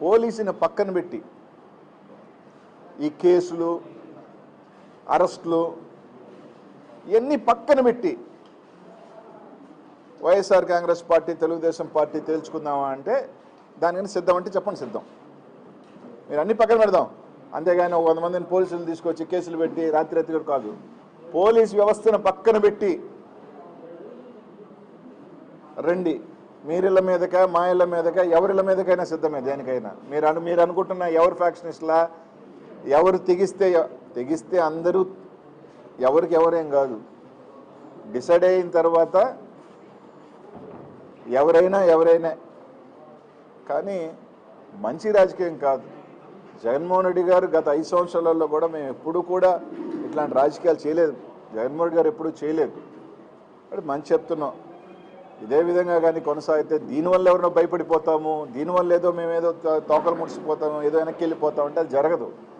పోలీసుని పక్కన పెట్టి ఈ కేసులు అరెస్టులు ఇవన్నీ పక్కన పెట్టి వైఎస్ఆర్ కాంగ్రెస్ పార్టీ తెలుగుదేశం పార్టీ తేల్చుకుందామా అంటే దానికని సిద్ధం అంటే చెప్పండి, సిద్ధం. మీరు అన్ని పక్కన పెడదాం, అంతేగాని 100 మందిని పోలీసులు తీసుకొచ్చి కేసులు పెట్టి రాత్రి కాదు. పోలీస్ వ్యవస్థను పక్కన పెట్టి రండి, మీరిళ్ళ మీదక మా ఇళ్ళ మీదక ఎవరిళ్ళ మీదకైనా సిద్ధమే దేనికైనా. మీరు అనుకుంటున్న ఎవరు ఫ్యాక్షనిస్ట్లా, ఎవరు తెగిస్తే అందరూ ఎవరికి ఎవరేం కాదు, డిసైడ్ అయిన తర్వాత ఎవరైనా కానీ మంచి రాజకీయం కాదు. జగన్మోహన్ రెడ్డి గారు గత 5 సంవత్సరాలలో కూడా మేము ఎప్పుడు కూడా ఇట్లాంటి రాజకీయాలు చేయలేదు. జగన్మోహన్ రెడ్డి గారు ఎప్పుడూ చేయలేదు. అంటే మంచి చెప్తున్నాం. ఇదే విధంగా కానీ కొనసాగితే దీనివల్ల ఎవరినో భయపడిపోతాము, దీనివల్ల ఏదో మేమేదో తోకలు ముడిసిపోతాము, ఏదో వెనక్కి వెళ్ళిపోతాము అంటే అది జరగదు.